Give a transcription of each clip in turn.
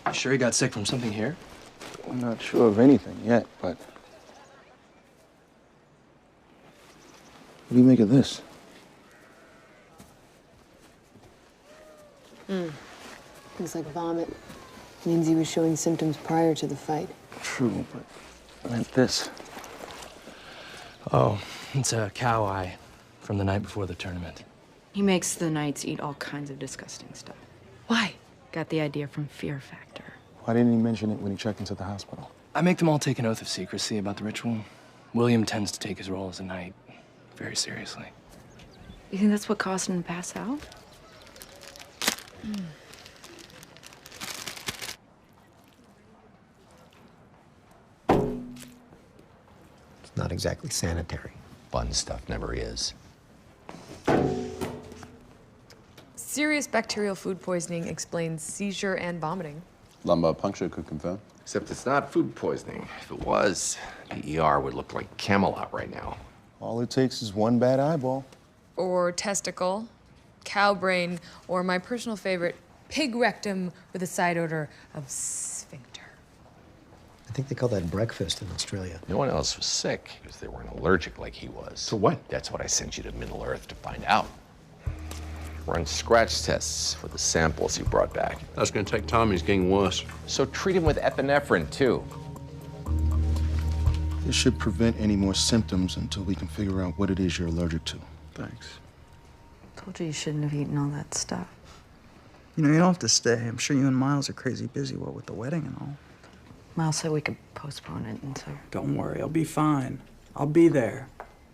You sure he got sick from something here? I'm not sure of anything yet, but... What do you make of this? Things like vomit. Means he was showing symptoms prior to the fight. True, but I meant this. Oh, it's a cow eye from the night before the tournament. He makes the knights eat all kinds of disgusting stuff. Why? Got the idea from Fear Factor. Why didn't he mention it when he checked into the hospital? I make them all take an oath of secrecy about the ritual. William tends to take his role as a knight very seriously. You think that's what caused him to pass out? It's not exactly sanitary. Fun stuff never is. Serious bacterial food poisoning explains seizure and vomiting. Lumbar puncture could confirm. Except it's not food poisoning. If it was, the ER would look like Camelot right now. All it takes is one bad eyeball. Or testicle, cow brain, or my personal favorite, pig rectum with a side odor of sphincter. I think they call that breakfast in Australia. No one else was sick because they weren't allergic like he was. To what? That's what I sent you to Middle Earth to find out. Run scratch tests with the samples you brought back. That's going to take time. He's getting worse. So treat him with epinephrine, too. This should prevent any more symptoms until we can figure out what it is you're allergic to. Thanks. Told you shouldn't have eaten all that stuff. You know, you don't have to stay. I'm sure you and Miles are crazy busy, what with the wedding and all. Miles said we could postpone it until... Don't worry, I'll be fine. I'll be there.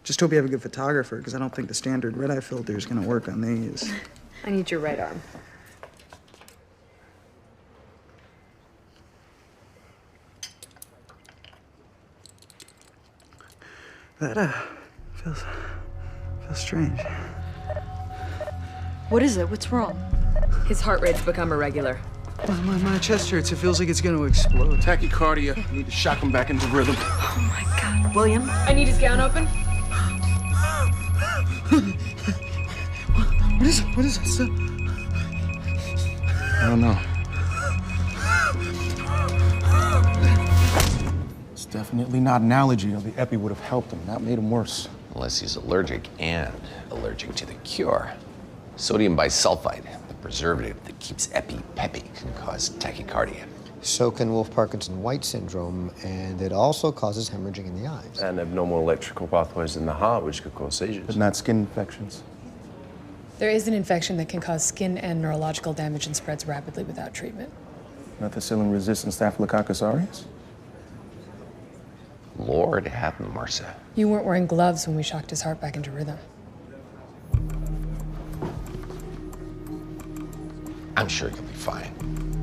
Just hope you have a good photographer, because I don't think the standard red-eye filter is going to work on these. I need your right arm. That, feels strange. What is it? What's wrong? His heart rate's become irregular. My chest hurts. It feels like it's going to explode. Tachycardia. You need to shock him back into rhythm. Oh my God. William? I need his gown open. What is it? I don't know. It's definitely not an allergy, or the epi would have helped him, not made him worse. Unless he's allergic and allergic to the cure. Sodium bisulfite, the preservative that keeps epi peppy, can cause tachycardia. So can Wolff-Parkinson-White syndrome, and it also causes hemorrhaging in the eyes. And abnormal electrical pathways in the heart, which could cause seizures. But not skin infections. There is an infection that can cause skin and neurological damage and spreads rapidly without treatment. Methicillin-resistant Staphylococcus aureus? Lord have mercy. You weren't wearing gloves when we shocked his heart back into rhythm. I'm sure you'll be fine.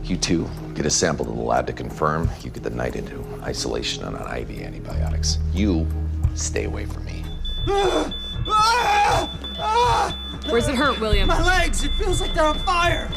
You two get a sample to the lab to confirm. You get the night into isolation on an IV antibiotics. You stay away from me. Where's it hurt, William? My legs! It feels like they're on fire!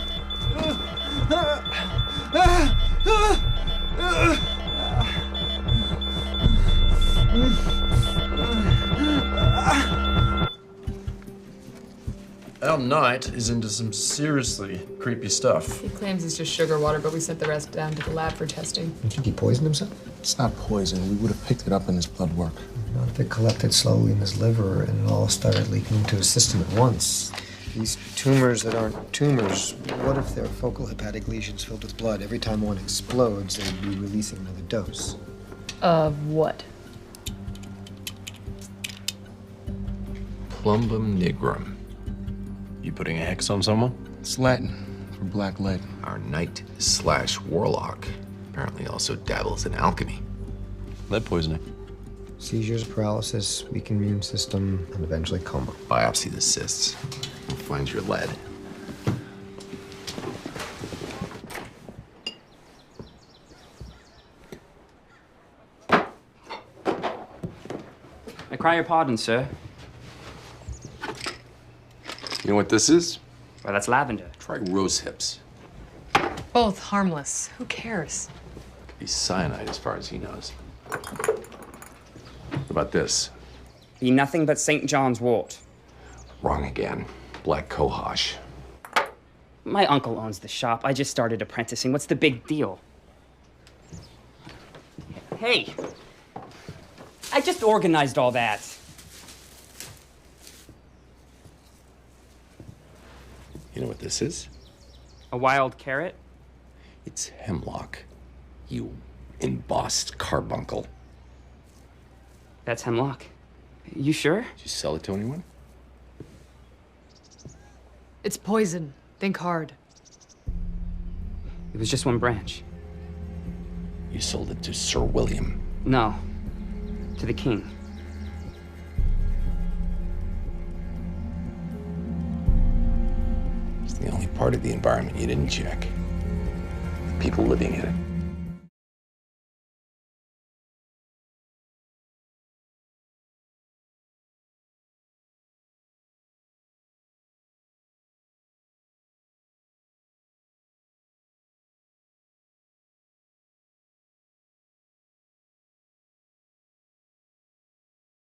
Our knight is into some seriously creepy stuff. He claims it's just sugar water, but we sent the rest down to the lab for testing. You think he poisoned himself? It's not poison. We would have picked it up in his blood work. Not if it collected slowly in his liver and it all started leaking into his system at once. These tumors that aren't tumors, what if they're focal hepatic lesions filled with blood? Every time one explodes, they'd be releasing another dose. Of what? Plumbum nigrum. You putting a hex on someone? It's Latin for black lead. Our knight slash warlock apparently also dabbles in alchemy. Lead poisoning. Seizures, paralysis, weakened immune system, and eventually coma. Biopsy the cysts. We'll find your lead. I cry your pardon, sir. You know what this is? Well, that's lavender. Try rose hips. Both harmless. Who cares? Could be cyanide as far as he knows. What about this? Be nothing but St. John's wort. Wrong again. Black cohosh. My uncle owns the shop. I just started apprenticing. What's the big deal? Hey! I just organized all that. You know what this is? A wild carrot? It's hemlock. You embossed carbuncle. That's hemlock. You sure? Did you sell it to anyone? It's poison. Think hard. It was just one branch. You sold it to Sir William. No. To the king. It's the only part of the environment you didn't check. The people living in it.